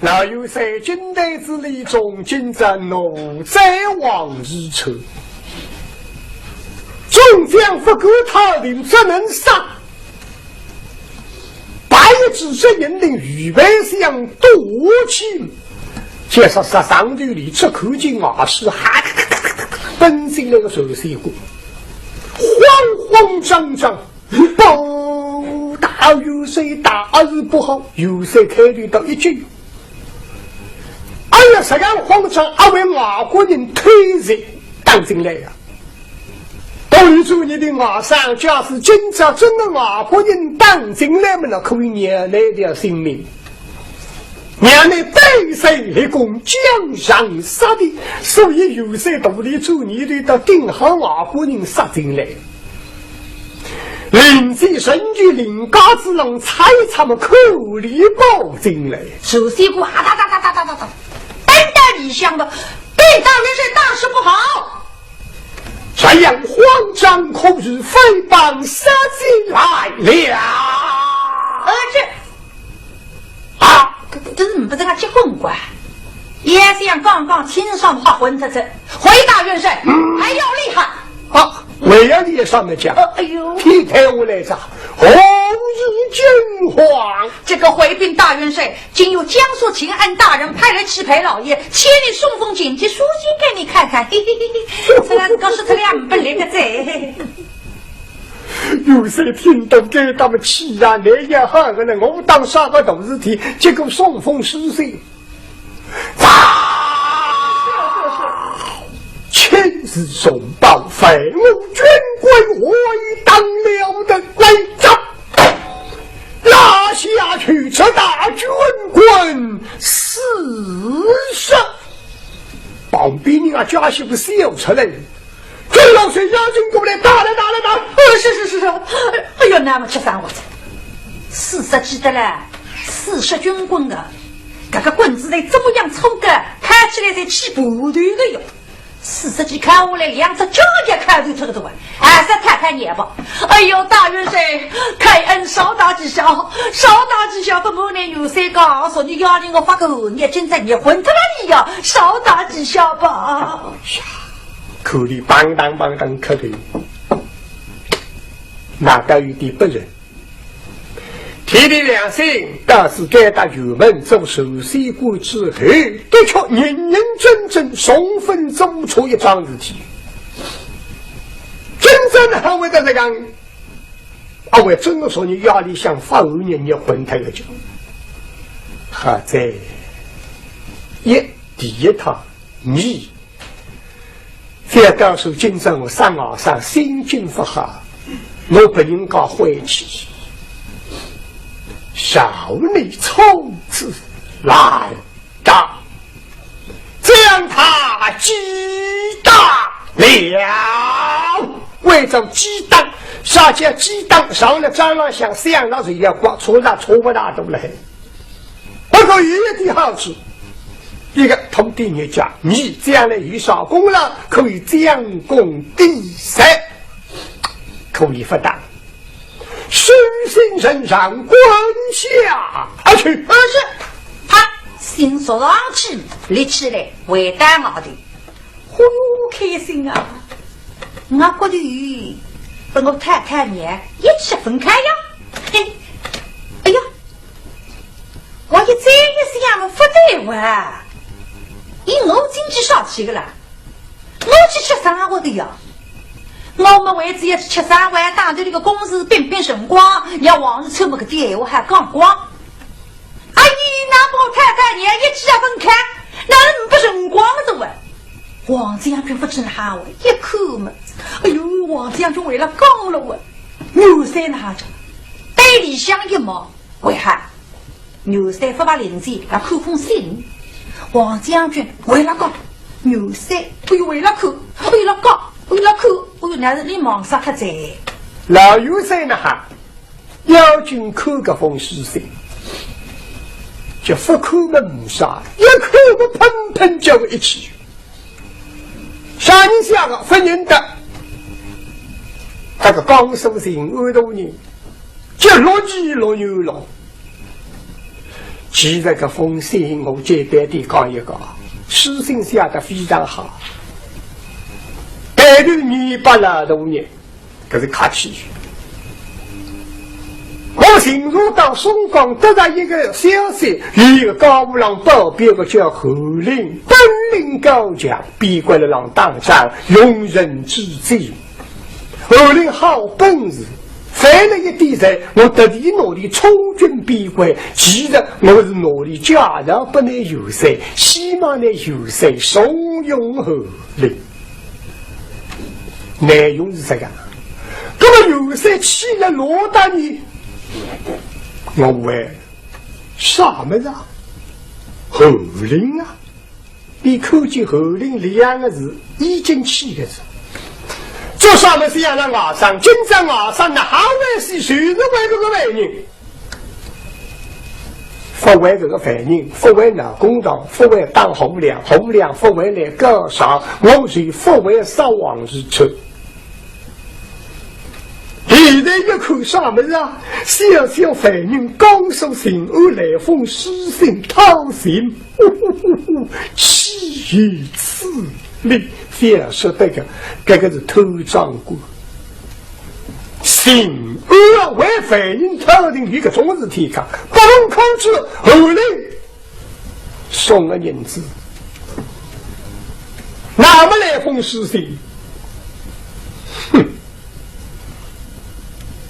老有在金代之力中竞争怒再往日车，众将不够他领只能杀。白纸这人的预备相多情，介绍上头里出口进瓦是哈奔进那个手水果，慌慌张张，报大有谁大日不好，有谁开虑到一句。哎呀，这样慌张，阿位外国人推人当进来呀！对住你的马上，假使今朝真的外国人当进来了，可以娘来的性命。娘来对谁立功，江上杀的，所以有些道理做你对到定好外国人杀进来。临时神剧领家之人猜他们口里报进来，首席鼓哈哒哒哒哒哒哒哒，单单理想的，对当人是大事不好。这样慌张恐惧，诽谤杀进来了。这是不是个结婚官？也像刚刚天上发昏特子，回答元帅，还要厉害。为了你上面讲，哎呦，替代我来着，红日金黄。这个回禀大元帅，经由江苏秦安大人派来启陪老爷，千里送封紧急书信给你看看。嘿嘿嘿嘿，这个告诉他俩不来个在。有谁听到给他们气呀？那也好个呢，我当啥个大事体，结果送封书信，千日送报，废物军规我已当了的来着，拉下去这大军棍四十，旁边人啊家媳妇笑出来。这老水押进过来，打！是，哎呦，那么吃饭我40记得了，40军棍的，这个棍子得怎么样抽个？看起来在起部队的哟。40记看下来，两只脚也看就抽得完，还是看看眼吧。哎呦，大元帅，开恩少打几下，不瞒你有谁告诉你要你我发个你真在你混他妈你呀，少打几下吧。口里邦当磕头，那倒有点不仁。体力良心，倒是该打油门做首席官之后，的确认认真真充分做出一桩事体。真正的为的这样，我真的说你压力想发5年，你混他个脚。还在第一趟你。再告诉今朝我上岸上心境不好，我不应该回去。少你从此来到，这样他击打了。为着击打，啥叫击打？上了蟑螂想想到谁要刮，错不大都来。不过有一点好处。一个同地你讲，你这样的有少功了，可以将功抵赏，可以发达。虚心身上滚下而去，是他心说上去，立起来为单我的，忽悠开心啊！我觉得跟我太太你一起分开呀，嘿，哎呀，我一这一想不对哇！我经济上去个了，我去吃3万的呀！我们为只要吃3万，当地那个公司变神光，要往日抽么个电我还刚光。阿姨，那我太太你一起要分开，那人不神光的喂！王将军不知哪位一口嘛？哎呦，王将军为了讲了我，牛三拿着袋里香一毛，为何牛三不把领子来口风信？王将军为了讲牛三，哎呦为了口，为了讲，为了口，哎呦那是你忙啥可在？老有在那哈，要进口个风湿性，就不口么没啥，一口么喷叫一起。啥人下个分人的，这个江苏人2多年，就6鸡6牛了。其实这封信我简单地讲一个，诗信写得非常好，但是你把了多年，可是客气。我进入到松江，得到一个消息，一个高武郎报别个叫侯林，本领高强，逼过了让当战，用人之罪。侯林好本事。犯了一点罪，我特地努力充军闭关，其实我是努力加上不能有谁，希望能有谁怂恿后令。内容是这个，那么有谁起了罗大你？我问啥么子啊？侯令啊！你口见侯令两个字，已经7个字。做啥么事要让瓦上，今朝瓦上的好为是谁是为这个反应？不为这个反应，不为那公道，不为当红粮，红粮不为来高尚，我是不为烧亡之处。现在一看啥么子啊？小小反应，刚受刑而来封失信讨刑，岂于此理？非说这个是偷账过，刑恶为反应特定一个种子提纲，不能控制后来送了银子，那么来封失信？哼！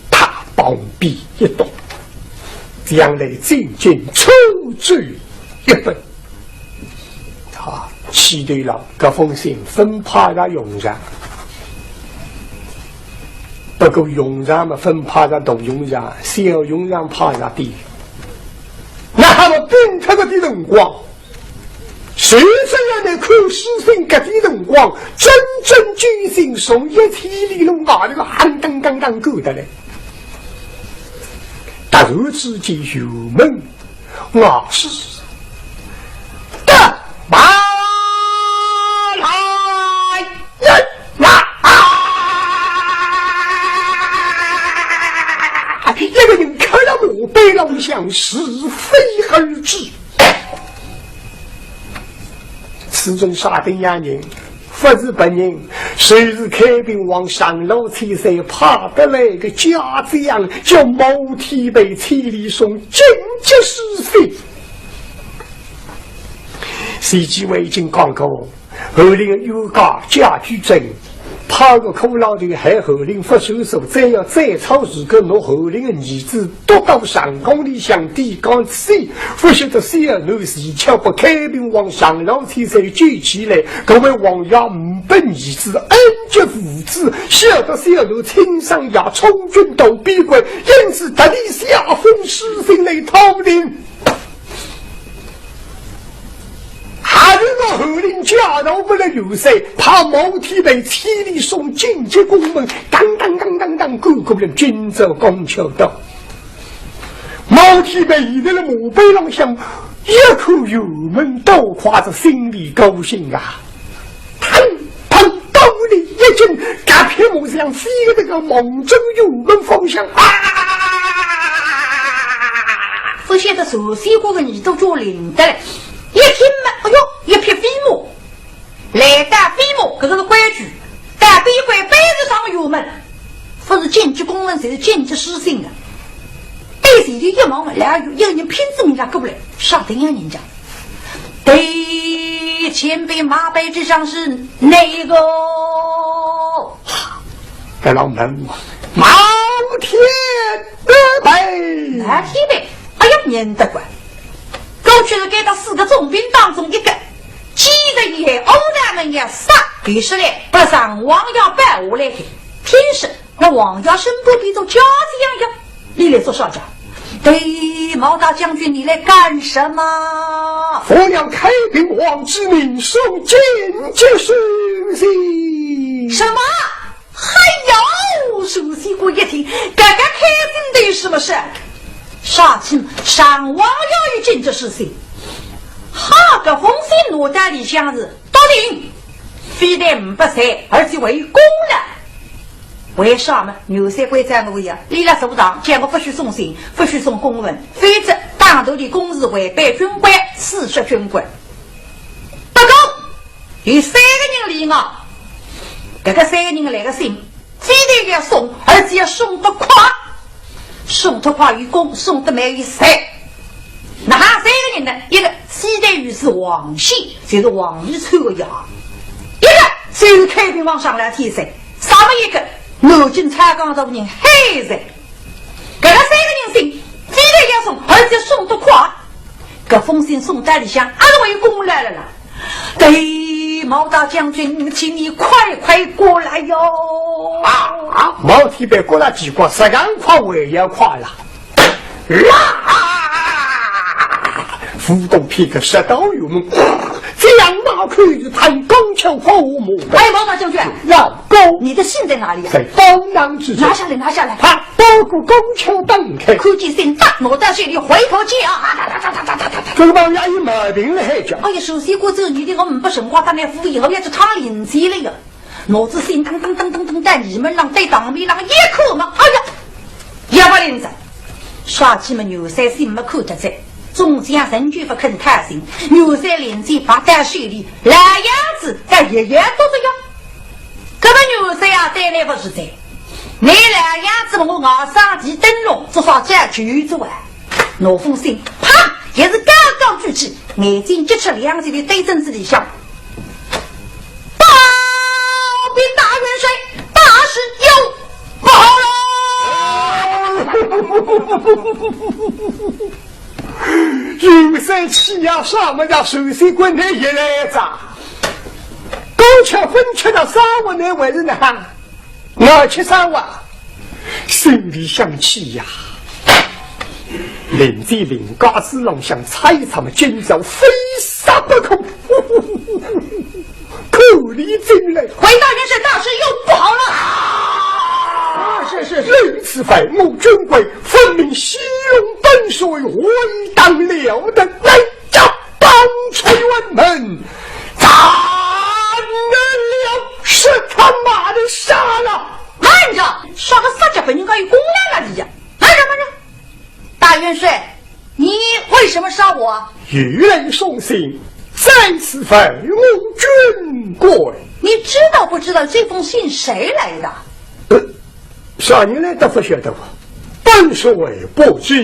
他暴毙一动，将来进京抽罪一本。期待了这封信分派到永上，不过永上嘛分派到大永上，小永上派到地。那么变他个的辰光，谁这样的看诗信搿的辰光，真正军心从一体里弄啊这个喊当当当够的嘞。突然之间有门，我是的马。一个人看了墓碑龙像是非而至，此中杀定亚人不是本人，谁是开平王上楼梯上爬得来个家将叫毛体被千里送紧急失信，谁知为经刚过后令有家家居证怕个苦劳的还后令不收手，再要再抄时个拿后令的儿子都到上宫里向地讲谁不晓得谁儿女是巧不开平王上老天才举起来，各位王爷五本儿子恩绝父子，晓得谁儿女亲上呀充军都闭关，因此特地下封诗信来讨领。还是个后令家老不能有谁，怕毛体被千里送进阶宫门，当当当当当，个个人军走拱桥道。毛体被一的墓碑上向一口油门都夸着心里高兴啊！砰砰，刀里一阵，嘎片木上飞的这个猛中油门方向啊！不晓得熟悉过的你都做领的了。一听嘛，哎呦，一匹飞马来打飞马，这个是规矩。打飞回杯子上有门，不是进去公文，谁是进去失信的？对谁的一毛嘛，两有一个人拼死人家过不来，杀定呀人家。对，前辈马背之上是哪个？这老门毛天北，马天北，哎呀，认得怪。过去是给他4个重兵当中一个，记得也欧大们也杀，于是呢，不上王要拜我来给，天是那王家身不比做家这样呀？你来做啥家？对，毛大将军，你来干什么？我要开平王之命送进阶书信。什么？还有熟悉过一听，刚刚开进的什么事？杀青上王要一件这事情，哈个风信罗大里相子到底非但不sai，而且为公了。为啥么？牛三归在路呀，立了首长，见我不许送信，不许送公文，非则大当头的公事违背军规，40军官。不过有3个人离我，这个3个人来个信，非得要送，而且要送得快，送得快于公，送得慢于谁？那3个人呢？一个西代御史王熙，就是王一川的牙；一个就是开平王上来提升，上面一个南京蔡岗的人黑人。这个3个人信，非得要送，而且送得快。这封信送在里向，安慰公来了啦。对，毛大将军，请你快快过来哟！毛提被过来几个，10赶快我也要快了。浮动片刻，舌头有梦，这样马可以谈钢枪火木。哎，毛大将军，老公，你的信在哪里啊？在方囊之中。拿下来，拿下来！他包裹钢枪等开，科技信大，我在水里回头见啊！这个帮伢有毛病了还讲。哎呀，首先过这女的我们不神话，他那服以后要去趟灵机了呀。我这心噔噔噔噔噔在你们让对当面让一口嘛，哎呀，也不灵子，耍起么牛山心没看得在。中间人就不肯贪心，牛山连接把在水里来样子在一样都这样。这个牛山啊，带来不是在，你来样子我上级灯笼，至少这举着啊。我封信，啪，也是刚刚举起，眼睛接触两级的对阵子里想，报禀大元帅，大事有不好了。有三气呀，上面的首先关台一来着，高枪分吃到3万那位人呢，我吃3万，心里想起呀，临在临家之龙向猜他们今朝非杀不可，苦力进来，回大元帅，大事又不好了。是，这次反目军规分明西戎本水回当了的来家帮吹文门，咱了是他妈的杀了！慢着，杀个杀家本应该有公来了你呀！慢着，大元帅，你为什么杀我？与人送信，再次反目军规。你知道不知道这封信谁来的？啥人来都不晓得，本帅不知。嘿，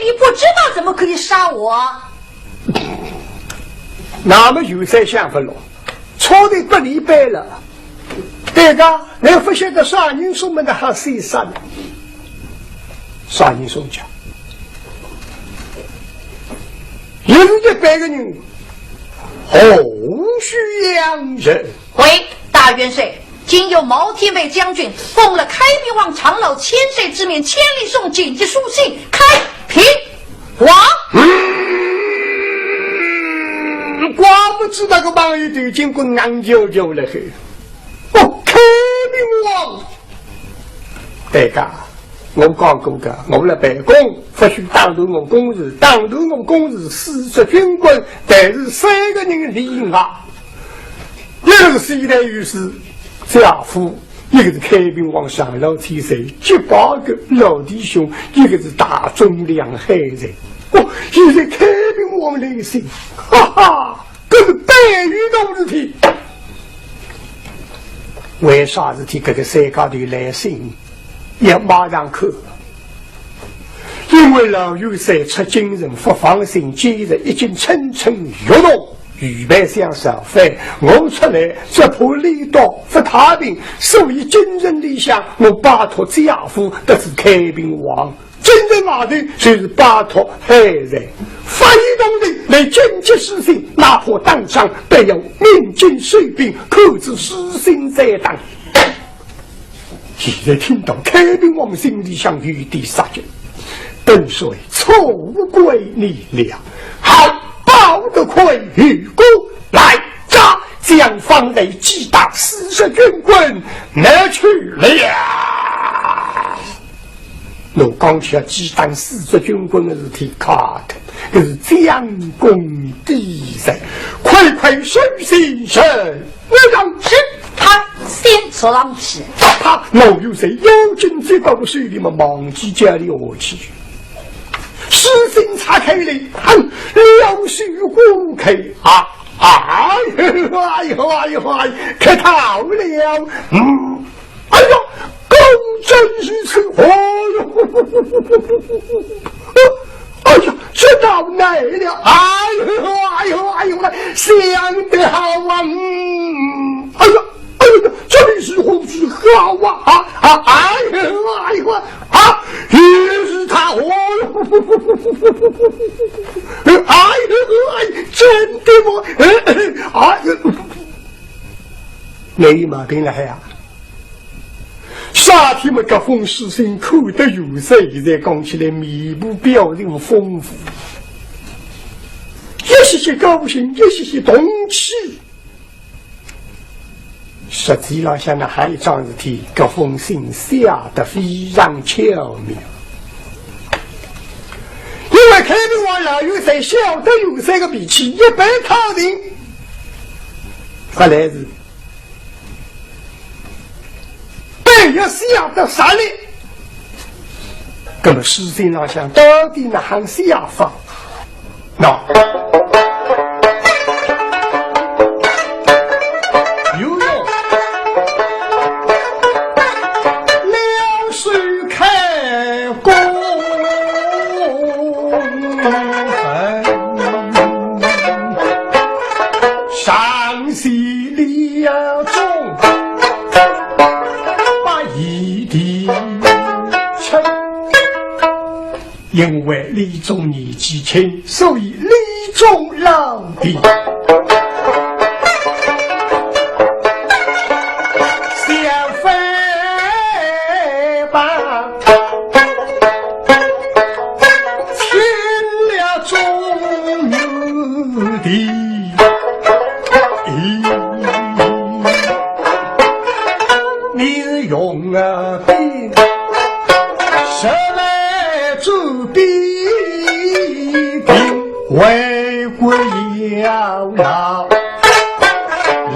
你不知道怎么可以杀我？那么有在想法了，错的不离白了。这个你不晓得啥人送们的还谁杀呢？啥人送家？有100个人，洪须阳人。回大元帅。今有毛天伟将军奉了开平王长老千岁之命，千里送紧急书信，开平王。怪不知那个王爷对经过硬久久了嘿。开平王，大家，我讲过的，我来办公，不许当头我公事，当头我公事40军官，但是3个人离外，一个是西代御史。家父，一个是开平王上老天神，7、8个老弟兄，一个是大忠良害人。现在开平王来信，哈哈，这是白玉东事体。为啥事体？这个3家的来信也马上去，因为老有山出精人不放心，今日已经层层跃动。预备想烧饭，我出来这破力道不太平，所以今日理想我拜托家父得是开平王，今日外头就是拜托害人，发一动人来紧急实行，哪怕当场得有民警水兵，可知实行在当。现在听到开平王心里想余地杀人，本帅错归你了，好。报得亏与公来家将方雷击打40军棍拿去了。我刚才击打40军棍的事体卡的，这是将功抵罪，快快收心神，我让是他先上去，他老有谁妖精在到水里嘛，忘记家里下去。实心擦开来，两手公开啊！哎呦哎呦哎呦哎，可逃了！哎呀，公真是哦哟！哎呀，这到哪了？哎呦哎呦哎呦，想得好啊！哎呀哎呀，这里是红纸好啊！哎呦哎呦啊！也是他哦！哎呦真的吗？哎呦，没毛病了呀！沙天们各风师生口得有色，现在讲起来面部表情丰富，一些高兴，一些动气。实际上，现在还有一桩事体，各风声下得非常巧妙。因为开明王老有才，小得有三个脾气，一般讨定，后来是被要下得杀力。那么世间上想，到底哪行下法？那。因为李宗年纪轻，所以李宗老的想飞吧，亲了中牛的你是用啊兵什么主必定为国要闹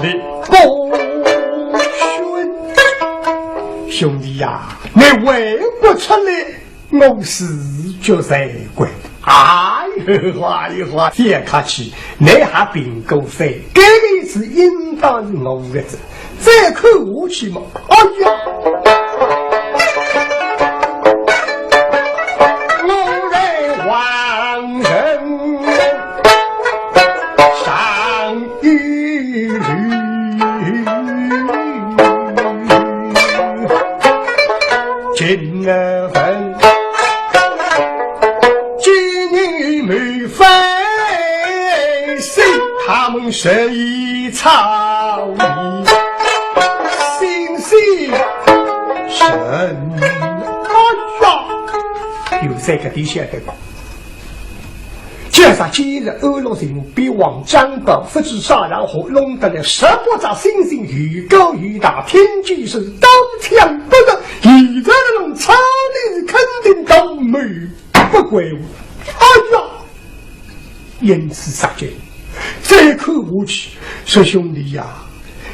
立功勋，兄弟呀，你为国出来，我死就在国。哎呦哎呦，别客气，你还并够费，这个是应当是我的子，再看我去嘛，哎呀！今分今年没分谁他们谁操你心心神有这个底下的吧。介绍今日安乐人比往张宝不知杀然后弄得了18张星星越高越大，天际是刀枪不得，以这种超力肯定都没不归我。哎呀，因此杀绝这口武器说兄弟呀，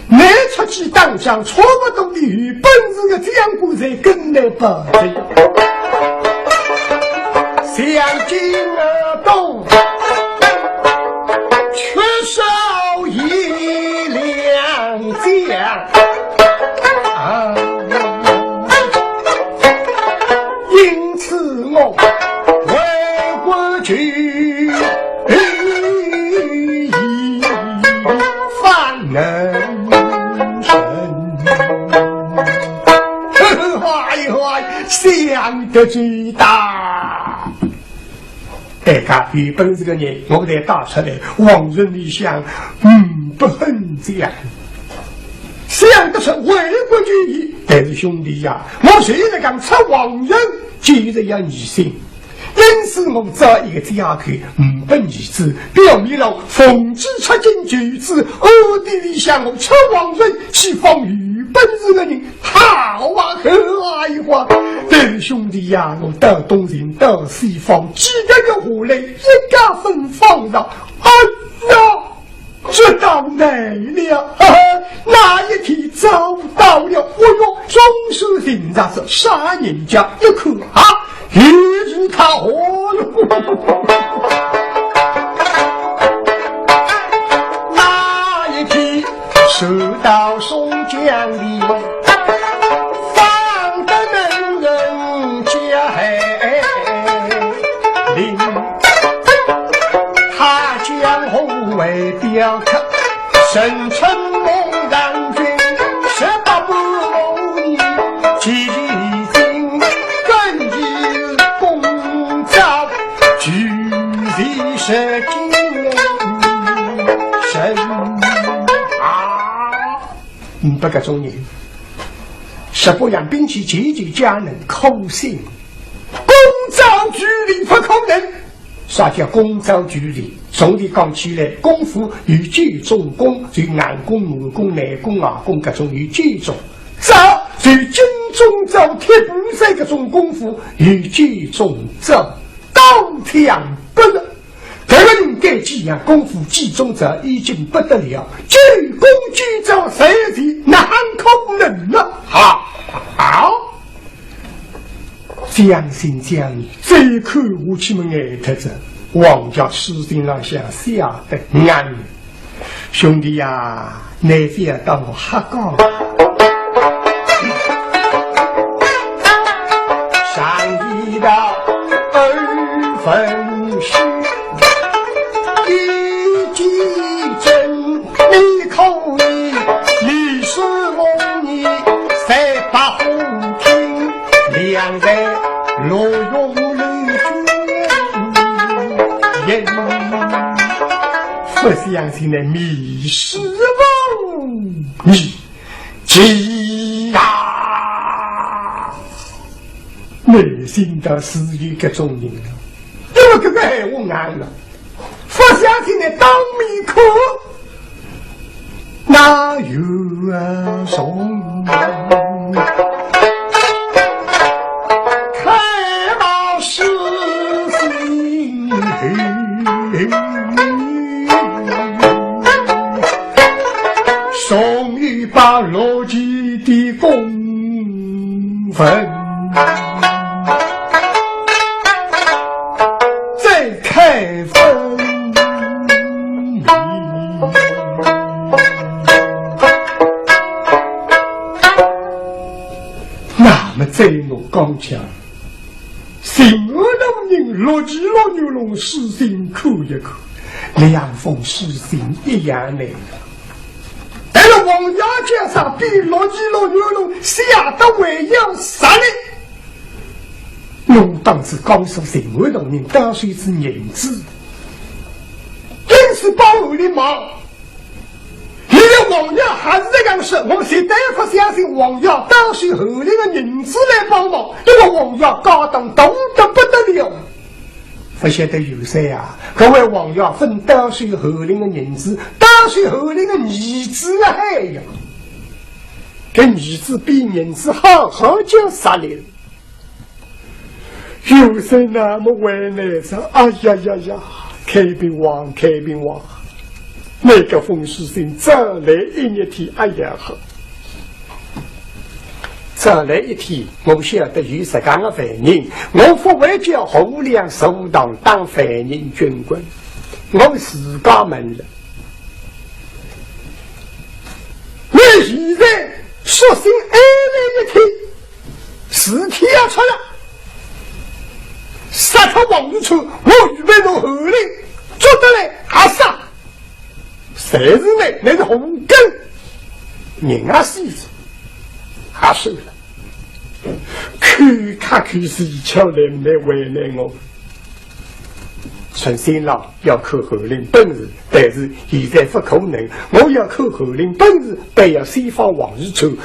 你出去当将错不懂的语本事的将军才跟来把这想进而动缺少一两将因此我为国举犯人生想得最大大家有本事的人我得打出来，往人里想不恨这样想得出为国主义。但是兄弟呀，我现在讲出亡人既然要女性，因此我找一个家客不女子表明了奉旨出京举子我的理想，我出亡人去放与本事的人好啊和爱话。但是兄弟呀，我到东人到西方几个个回来一家分放了，哎呀这到哪了？那一天找到了，哎呦，中手人家是杀人家一口一日他活了。神城猛然军18不易，几经根基功造，举地是金神不个中年是不让兵器节节加能口信公造距离不可能啥叫公造距离总的讲起来功夫与这种功就暗功武功内功外功各种与这种造就金钟造铁布赛各种功夫与这种造高天不能这个人该几样功夫集中者已经不得了举功举造谁的难可能了好将心将最可无其们爱特者王家事情上下下的安兄弟呀那边到我哈高上一道2分虚一记真一口一历史梦你三把红听两人罗用绿军不相信的迷失梦你记啊内心的是一个中人了因为这个还我难了不相信的当米可哪有啊松开到实心送一把逻辑的公分再开分那么这种刚强心恶的人逻辑老牛龙实心口一口两封实心一样的但是王家介绍比逻辑老牛龙下的为要杀力弄当时刚说心恶的人当时是年资真是包容的忙因为王家还是这样事我们谁大夫相信王家当时合理的人资来帮忙因为王家高等懂得不得了不晓得有谁啊各位网友分当时合理的人资当时合理的儿子还有跟儿子比人资好好就杀人有谁那么为难说哎呀呀呀开兵王那个风湿性再来一日天哎呀好再来一天我晓得有时间的反应我不会叫洪亮首党当反应军官我自家门了你现在说心安慰一天4天要出来杀他王日出我预备到河里做得来还杀谁是呢那个红根人啊死还是了看是一敲来没为难我陈先生要靠后领本事但是现在不可能我要靠后领本事但要先放王日出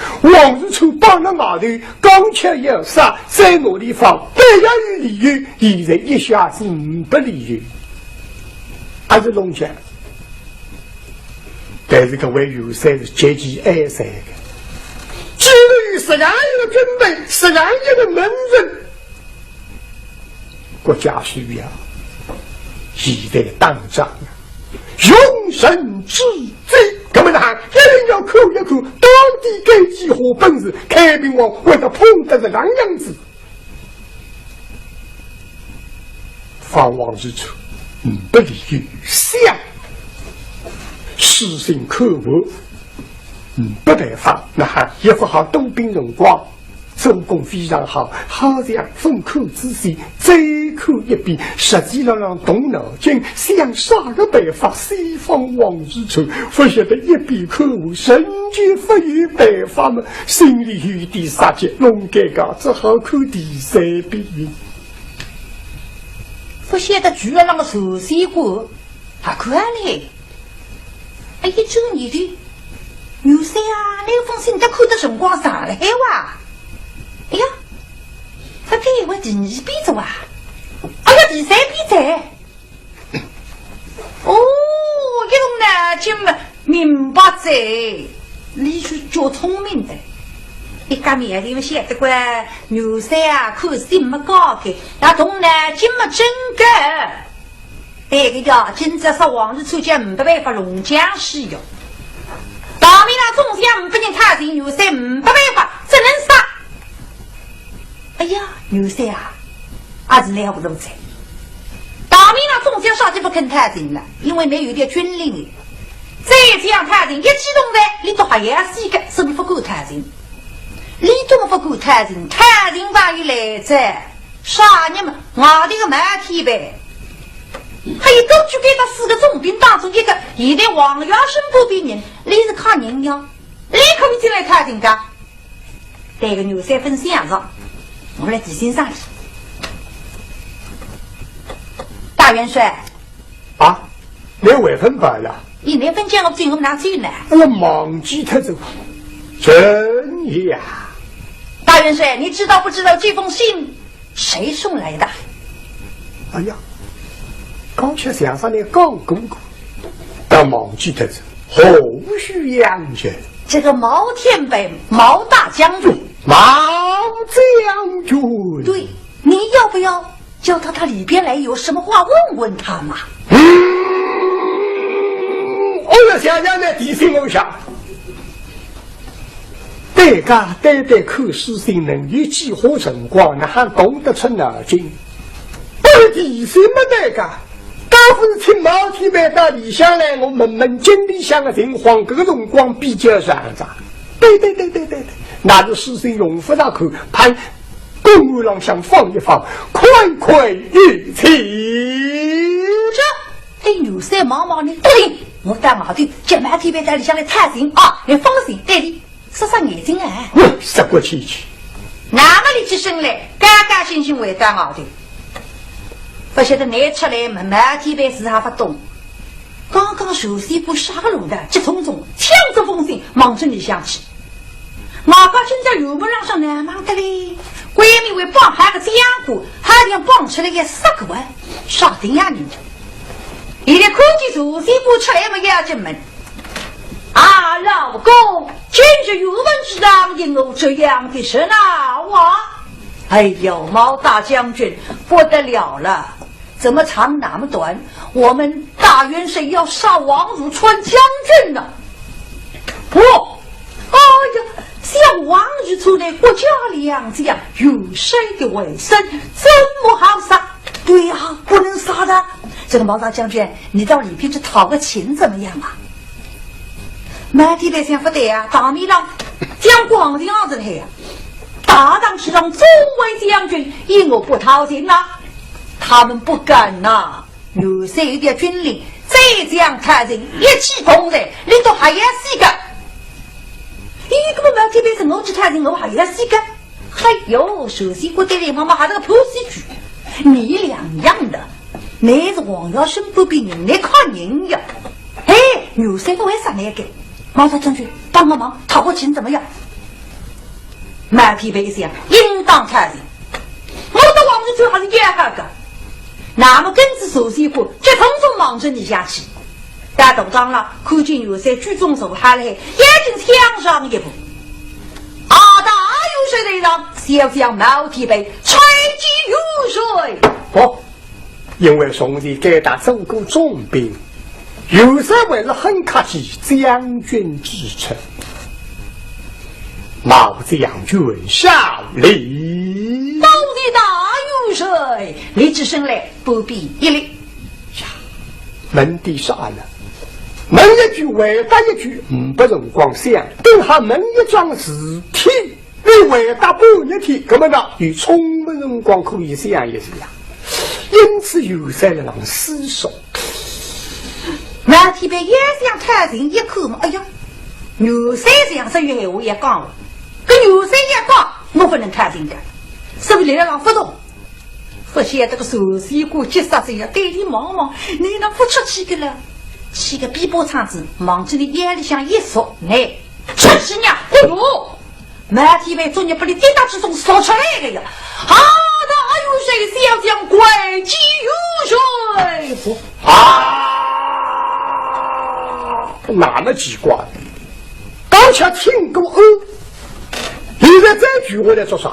帮了外头刚吃要杀再努力放但要有理由现在一下子不理由还是弄起来但是各位有些是阶级哀伤的基于实然一个军队实然一个门人国家需要现在当仗用神之罪根本上一定要扣一扣当地给激活本事开兵王为了碰得这样样子方王之处不利于相实行科目不办法那也不好东兵荣光做工非常好好像封口之心最口一辩，实际上让动脑筋，想啥个办法西方往日出，不晓得一闭口神经不有办法嘛，心里有点杀气，弄改革只好看第三遍。不晓得居然那个熟悉过，还看嘞！哎呀，这你的牛三啊，那封信得看的辰光长了海哇！哎呀，他这一位第二笔走啊！哎呀，第三笔在。哦，这种呢，就明白在，你是做聪明的。一家面因为晓得关牛三啊，看信没高的，那种呢，就没真个。那个叫今朝是往日出家500办法龙江西哟。大明那总想不能踏进牛三500办法，只能杀。哎呀，牛三啊，还是那样不如在。大明那总想杀就不肯踏进了，因为你有点军令。再这样踏进，一激动的，你都还要死个，是不是不够踏进？你怎么不够踏进？踏进万一来在杀你们，我的个满体呗！还有都去给他4个重兵当中一个，一代王耀生不比人，你是看人呀？你可不进来踏进的？这个牛三分相上，我来提醒上去。大元帅啊，你为分白了？你那份讲我最后拿去呢？我忘记他走，真呀！大元帅，你知道不知道这封信谁送来的？哎呀，刚才想上来刚公公，但忘记他走，后续养着这个毛天北毛大将军，毛将军，对，你要不要叫他里边来，有什么话问问他嘛？我想想呢，提醒我一下，大家单单看书性能有计划辰光，那还懂得出脑筋。我提醒么大家，当时请毛天白到里向来，我们经理向的情况，这个辰光比较上涨。对，那是书生用不大口，盼公安郎想放一放，快快一起。这对牛三忙忙的，对。我带马队叫马天白在里向来探行啊，你放心，对的，闭上眼睛啊！杀过去去，那么你起身来，干干心心回带马队。不晓得你出来嘛？马天白是还不懂。刚刚熟悉部杀个路的，急匆匆抢着封信，忙着你想起。我刚现在油门上难忙的嘞，闺蜜为帮还个这样过，还得帮出来个10个万，啥定呀你？你的科技熟悉部出来么要进门啊，老公真是有问之当有这样的事啊！哇，哎呦，毛大将军不得了了，怎么长那么短？我们大元帅要杀王汝川将军呢！不，哎呀，像王日出的国家良将，有谁的为生，怎么好杀？对呀，不能杀的。这个毛大将军，你到里边去讨个情怎么样啊？马天白想不得啊，大米郎将光这样子的呀，大当是让中尉将军因我不掏情呐，他们不敢呐。有谁有点军令，再这样看人一起攻的，你都还要死个。一个马天白是我去看人，我还要死个。还有首先我对你妈妈还是个普西局，你两样的。你是王耀生不比人来看人呀？哎，牛三个为啥那个？毛大将军帮个忙，讨个情怎么样？马天白一想，应当看人。我的王日川还是第二个。那么跟着首先部，这匆匆忙着你下去。大斗长了，看见牛三举中手喊来，眼睛向上一步。大有水的让小将毛天白吹击如水。哦。因为兄弟给他走过重兵，有时为了很客气，将军之称。毛将军效礼。到底大有谁？你只身来不必一礼。呀，门第杀了，门一句回答一句，不容光想。等下门一桩事体，你回答半日天，根本呢与充分辰光可以想一想。因此有在了让思索。那天被也想太人一口嘛，哎呀，牛三这样说越话也讲了，跟牛三也讲，我不能太人的，是不是来让不动？不晓得个手西瓜结杀这样对你忙忙，你那不出去个了，去个比波场子，忙着你眼里向一说，哎，真是娘，哎呦，那天被昨日把你跌到之中说出来个呀，好的，有谁想将怪鸡有谁？哪么奇怪？刚才听过现在这句话来做啥？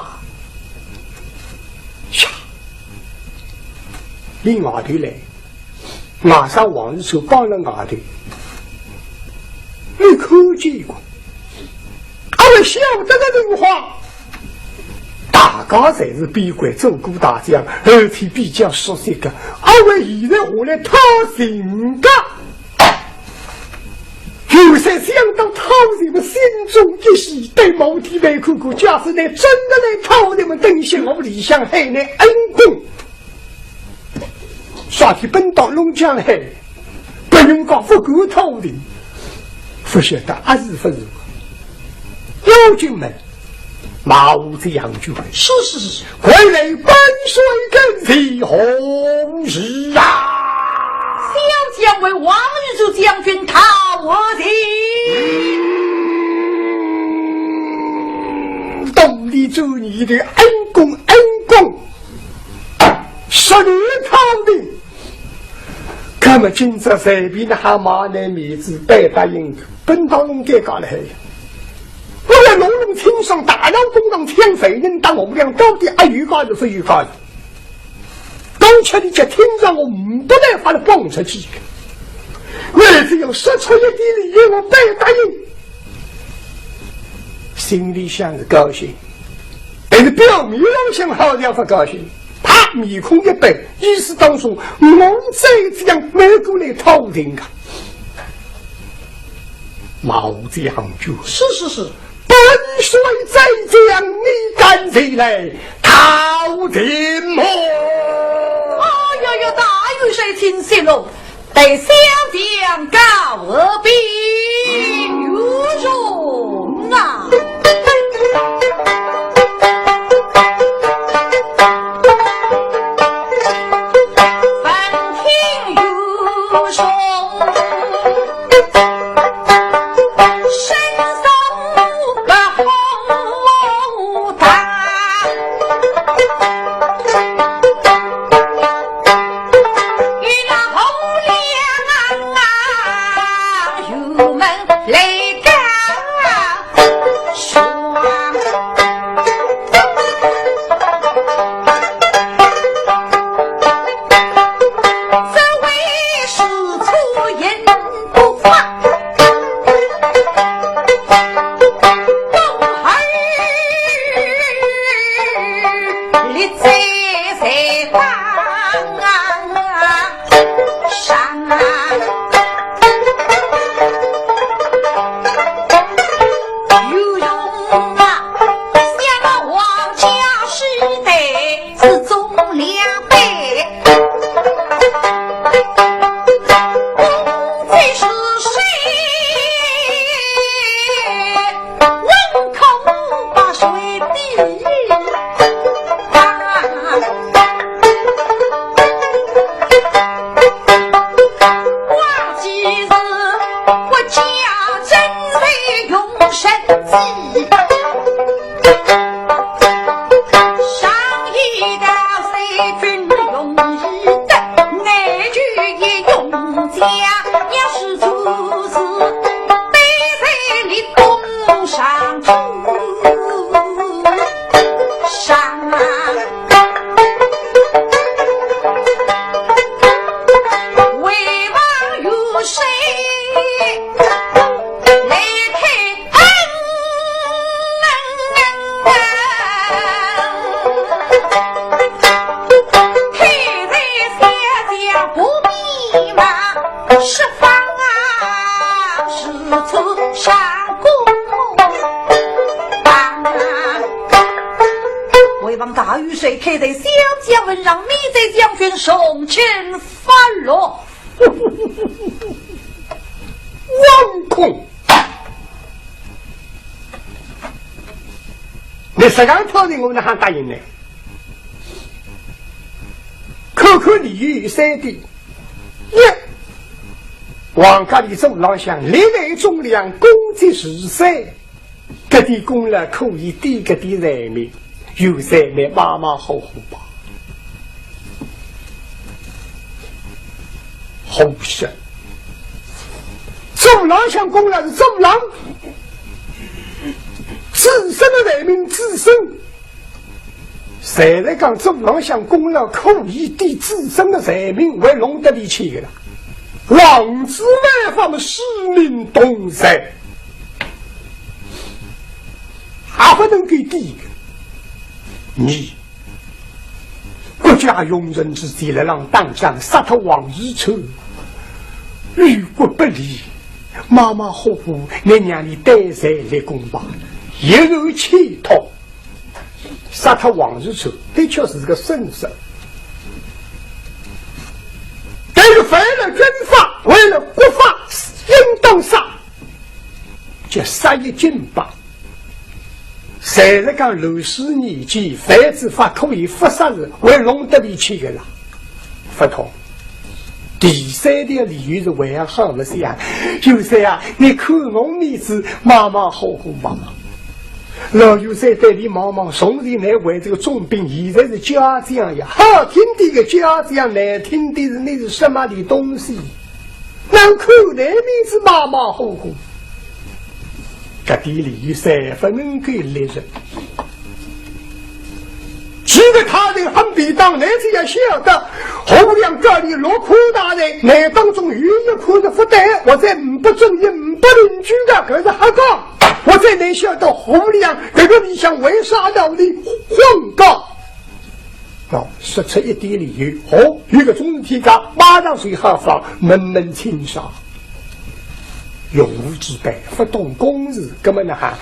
呀，你外头来，马上往日手帮了外头，你看见过？我晓得这句话，大家才是比鬼做过大将，而且比较熟悉的。我现在我来讨情的。有些想到讨人们心中一喜，对某天来看看，假使来真的来讨人们登下我理想海内恩公，刷起奔到龙江海，不用讲不够讨人，不晓得还是不如妖精们马无这样就会是，回来奔水跟随红日啊！小将为王日柱将军讨我的，动力主你的恩公，十年讨的。那么今朝随便的蛤蟆那面子白答应本到龙给搞了还我来龙龙清上大闹公堂抢匪人当我们俩到底预告的不预告的刚才你就听着我不得法的蹦出去我只有说出一点理由我白答应心里想着高兴但是表面上想好像不高兴他面孔一白意思当中我这样没过来讨人啊毛这样就是本水再将你赶起来讨人么大有谁听信喽得小将告我兵有容啊谁开在小将文让你在将军送前发落？王空，你谁敢挑战我们还答应呢？口口鲤鱼三地，王家里中老乡历来重量攻击实赛，各地功劳可以抵各地人民，有在你马马虎虎吧？好神！中老乡功劳是中郎，自身的人民自身。谁来讲中老乡功劳可以抵自身的人民为龙德里去的了？王子外方的使命东山，还不能给第一个。你国家用人之际来让当将杀他往日仇，与国不利，马马虎虎，你让你带谁来攻吧？一有企图杀他往日仇，的确是个损失。但是为了军法，为了国法，应当杀，就杀一尽吧。谁来讲六十年纪，犯之法可以不杀人，为龙德里去的了，不同。第三条理由是为好不是呀？有谁啊？你看我面子马马虎虎嘛。老有谁对你忙忙，从前来为这个重兵，现在是家将呀。好听的个家将，难听的是那是什么的东西？难看来面子马马虎虎。这地里三分能给猎人，记得他人很必当，来这样晓得后梁这里落苦大人，来当中有一苦的负担，我在不正义不邻居的，可是还讲我在内晓得后梁这个理想为啥道理荒告说出一点理由，有个中体家马上随何方门门清赏。用武之辈不懂公事，根本呢还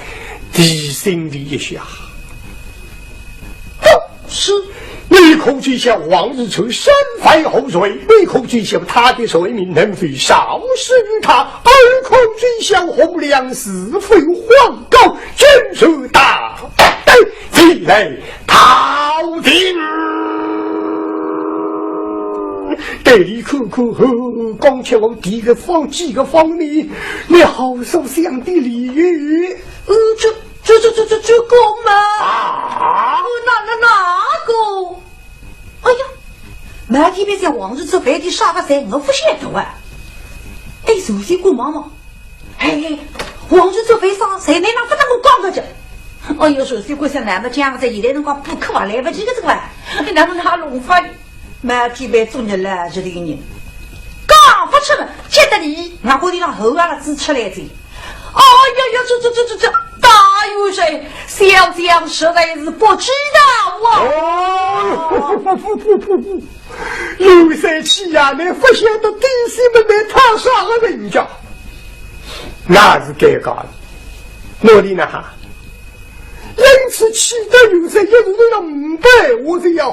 提醒你一下。是你可记下往日仇身怀后瑞，你可记下他的水名能非少事于他，而可记下红娘是非皇高，军事大对积累逃定。对你苦苦刚才我第一个放几个方面，你好受想的礼遇。这个嘛啊，哪个？哎呀，那天边在往日做饭的沙发上，我不晓得啊。哎，首先过妈妈，哎，往日做饭上谁能不当我讲个去？哎呦，首先过上那么讲在现在辰光补课啊，来不及个这个，哪能拿弄法？每天被做人了这里的人，刚不出门，接得你，俺锅里让后啊子出来的。哎呀呀，这，大有谁？小将实在是不知道啊！哦，有谁气呀？你不晓得弟兄们来他杀了人家，那是尴尬了。哪里呢哈？因此气得有谁一直都要明白，我这样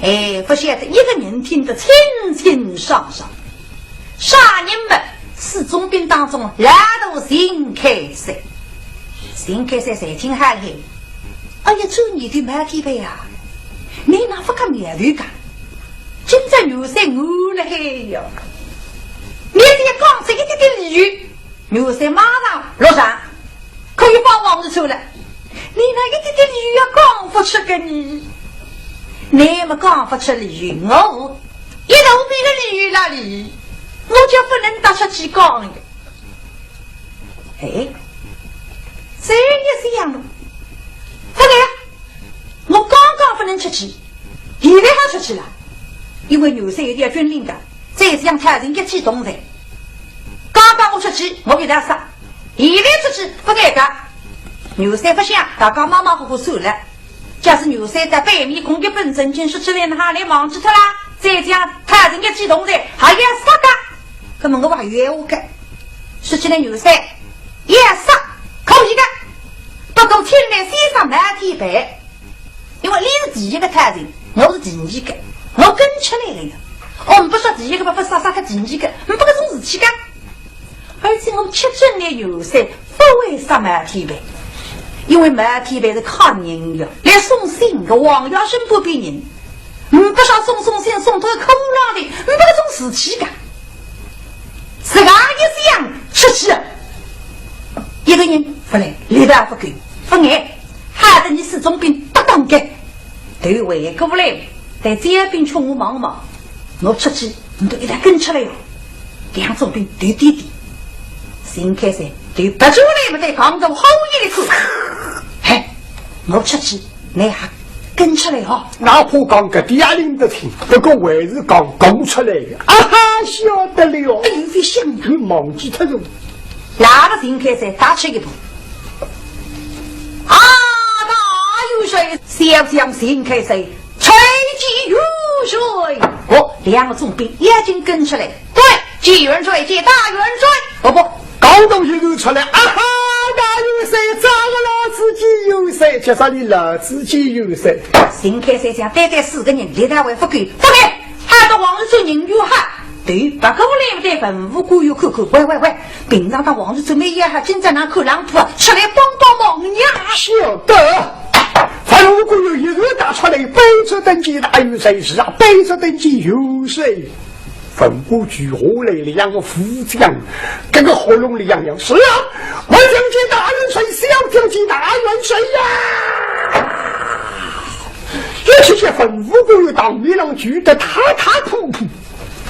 哎，不晓得一个人听得清清爽爽。杀人们是中兵当中拉都心开塞，心开塞谁听喊嘿？哎呀，这你的马蹄背啊，你哪不看面对感？真正有些我了嘿哟！你这刚才一点点理由，有些马上落上，可以把王子出来。你那一点点理由要讲不出给你，你们讲不出理由，我一头比个理由那里。我就不能打出去讲的，哎，这也是一样的。不对呀，我刚刚不能出去，现在还出去了，因为牛山有点军令的，再是让太人一起动人。刚刚我出去，我给他杀，现在出去不该干。牛山不想，大家马马虎虎收了。假使牛山在北面攻击本阵，军说起来哪里忘记他啦？再讲太人一起动人，还要杀他。那么我把冤我改，说起来牛山也杀可以的，不过前来先上满天白，因为你是第一个太人，我是第二个，我跟出来了呀。我们不说第一个，不杀个第二个，我们不个种事情干。而且我七准的有谁不会杀满天白，因为满天白是看人的，连送信的王耀生不比人，不说送信送到口浪的，不个种事情干。是俺一想出去，一个人不来，礼拜不给，不爱，害得你始终兵不当给，对外过不来，在这边穷我忙忙，我出去，你都一旦跟出来哟，两种兵对弟弟，新开始对不住来不对，广州好一口，嘿，我出去，你还跟出来哈？哪怕讲个第二领的听，不过还是讲讲出来的，啊哈，晓得了。哎呦，费心，你忘记他了。哪个新开始打出一步？啊，大有水，小将新开始吹起雨水。哦，两个重兵已经跟出来，对，济元帅接大元帅。不，高东西就出来，啊哈，大有谁？咱们老自己有谁？介绍你老自己有谁？新开始想带4个人，李大为不给，不给，害得王日春人又害。对，不过来不得文武官员看看，喂，平常他王日春每夜还经常拿口狼铺出来帮忙呀。晓得，文武官员一个打出来，背着登记大有谁是啊？背着登记有谁？分布举下来两个副将，跟个喉咙里一样。是啊，我将军大元帅，小将军大元帅呀！这些分武官员当面上举得踏扑扑。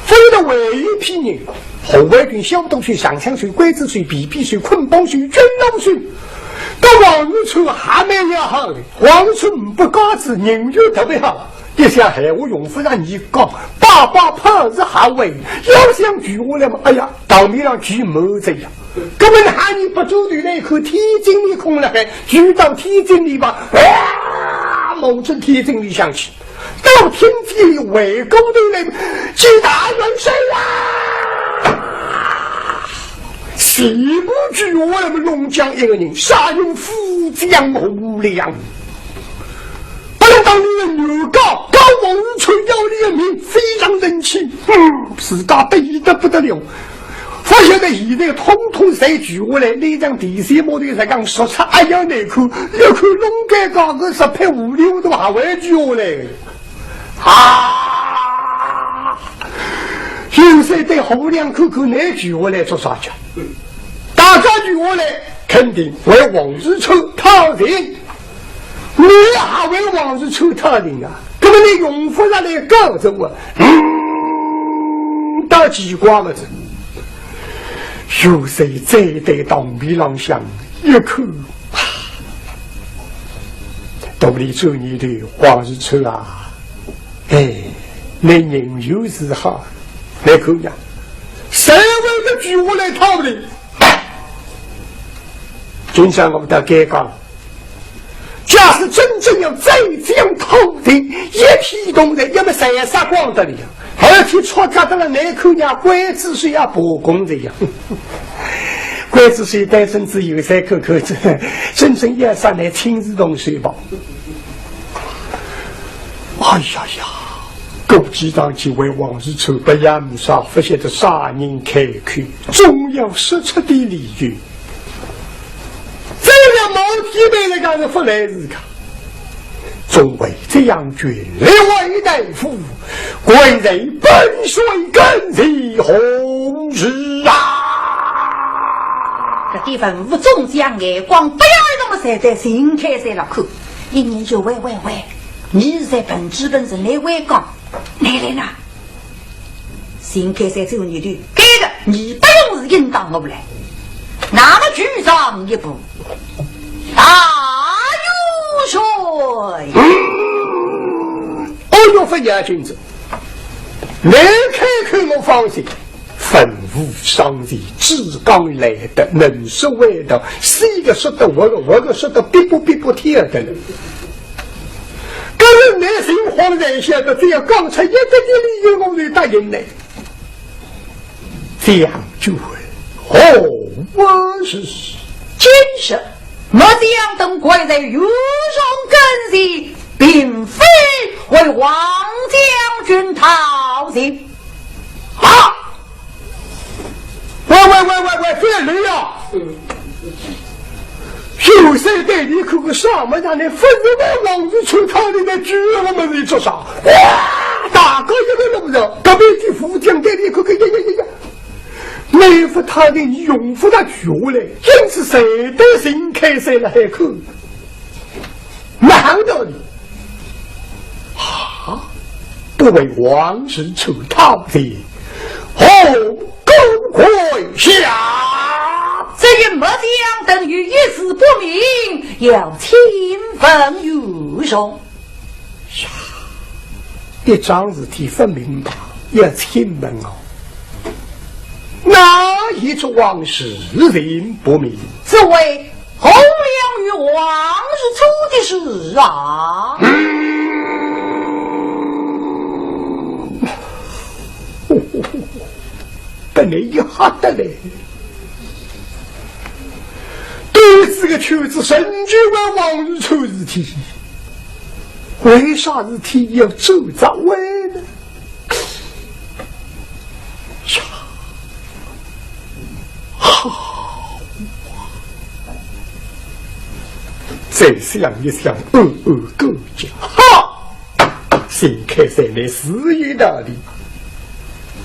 非得为一批人，红卫军、小东水、上香水、鬼子水、比比水、捆绑水、军龙水，到王日春还没有好的，王日春不高子人缘特别好，一想害我用不让你讲，爸爸怕是还为，要想举我来嘛，哎呀，当面上举没这样，根本喊你不走对那口天津里空了，还举到天津里吧，某阵天津里响起。到天津里围攻的人，几大元帅啊！西部举我们龙江一个人，杀用富江无量，不能当你的牛高王日春要你的命，非常人气，自家得得不得了。我现在现在统统谁举过来？那张第三模的才刚说出，哎呀，那口龙盖高个10配5、6都还会举过来。啊！有谁对后两口来举我来做啥去？大家举我来，肯定为王日春讨人。你还为王日春讨人啊？根本你用不上来搞着我。到几瓜了子？有谁再对当米郎香一口？都里做你的王日春啊！哎，那人有时好，来口呀，谁为了举我来讨的？就像我们的改革，假使真正要再这样讨的，一批动人，要么谁杀光的了，而且错家的了那口呀，鬼子水啊，不公的呀。鬼子水单身只有3口口子，真正要杀来亲自动水吧。哎呀呀！勾稽当即为王日春不严杀，不晓得杀人开口，总要说出的理由。这样毛皮被人家是不来日看，总为这样军列为大夫，贵人本水更是红日啊！这地方无中将眼光，不要那么晒在心开塞了口，一年就喂。你是在本质本身来为讲，来人啊！新开赛只有你的，这个你不用是应当我不来，拿了局长一步，大有水。哦哟，分家君子，来开口我放心。分武上人，志刚来的，能说会道，谁个说的我个说的，逼不听的了。个人内心慌然晓得，只要刚才一个理由，我就答应来。这样就会我是真是莫将等贵在御中根系，并非为王将军讨情。啊！喂，别雷啊！有谁对你可个什么样的分子的王子出他的那句我们在做啥？哇！大哥一个都不知道，隔壁的副将对你可呀！没服他的你用服他绝了，因此谁都心开谁来海口，难道你啊？不为王子出逃的，后更跪下！这一末将等于一死不明，要亲分御中。呀，一桩事体分明白，要亲门哦。哪一出往事人不明？这位红娘与王日出的事啊！本来一哈的嘞，对这个圈子神经为王日出日体，为啥日体要走早位呢？呀！好，再想一想，够讲，哈！先开始来私语那里，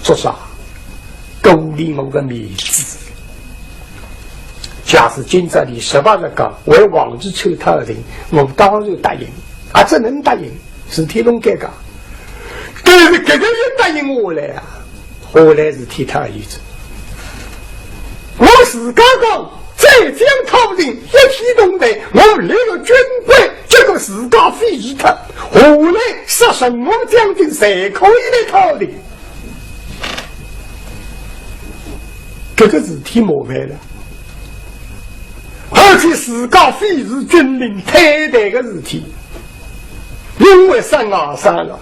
做啥？勾连我个面子。假使今朝里18日讲为王子求他的人，我当然答应，啊，这能答应是天龙改革，但是这个人答应我来啊，后来是替他意思。我自家讲再将讨人一批动的，我来个军队，这个自家非议他，后来杀什么将军谁可以来讨的？这个事体麻烦了，而且自家非是军令太大的事体，因为3啊3了，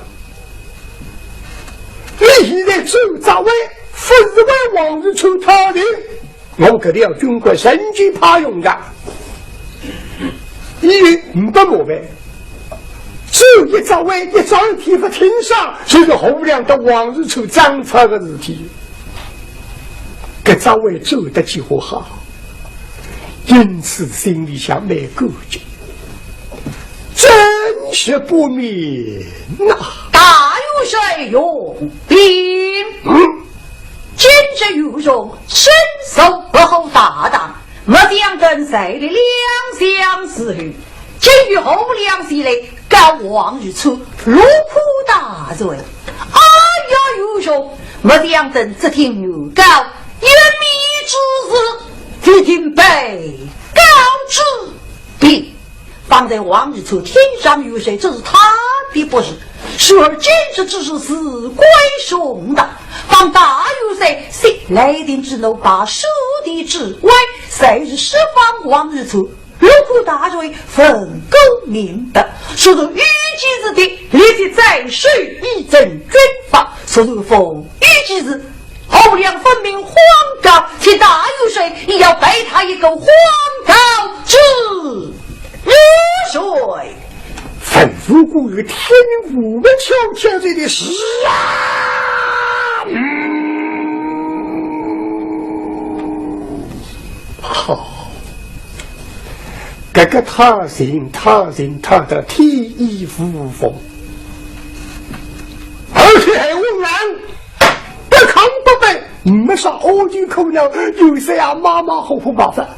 你现在走咋位，不是为王日出他的。我肯定要军官神机怕用的，因为不麻烦，只有一早位一早体不听上，就是后两的王日出张差的事体。这早位走得几乎好，因此心里想没顾忌，真是不明啊！大有谁用兵？今日御中身手不厚大当，莫将跟谁的两相思虑，今与后两系来告王日出，如苦大罪。哎呀，御中莫将等只听有告，一米之事，只听被告之必放在王日出天上有谁，这是他的不是。时而今日之事是归兄的，放大有谁来电之怒，把手的之外，谁是释放王日出，如苦大罪，分公明的，说是预计之的，立即在水以正军法，说是否预计之后两分明荒告，其大有谁也要背他一个荒告之水。吩咐过于天无门敲天罪的事啊！好，这个他行他的天衣无缝，而且还无难，不康不败，没啥欧剧口鸟，有些呀马马虎虎麻烦。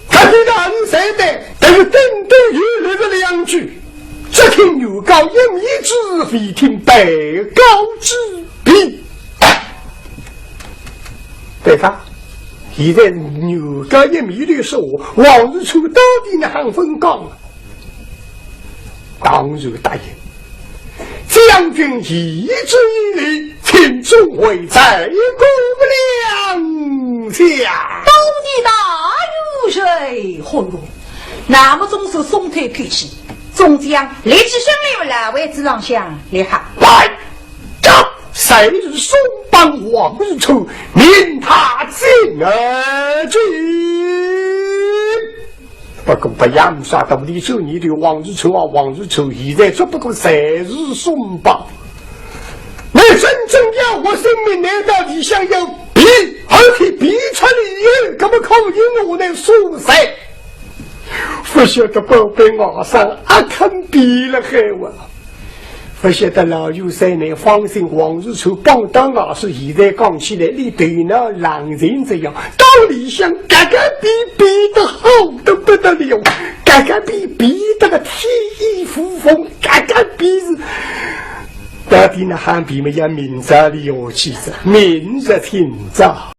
他对大人谁的，但是顶多有来的2句，只听有告应一之，非听被告之必。对吧？现在牛告一米的时候，王日出到底那行分讲了，当然答应。将军一之以礼，请诸位在公良下。到底大有谁？嚯哟！那么总是松腿脾气，总将立起身来来位置上想厉害。来，谁是松绑王日出，命他进而去。不过不养杀到底9年的王日仇啊，王日仇现在只不过3日松绑。那真正要我生命难道你想要逼，而且逼出理由，怎么可以我能输谁？不晓得宝贝我上阿肯逼了害我。不晓得老有3年放心王日仇帮当老师现在讲起来你对那狼人这样道理想嘎嘎逼得好的不得了，嘎嘎逼得个天衣无缝，嘎嘎逼是到底那汉比没有明着的有气质明着听着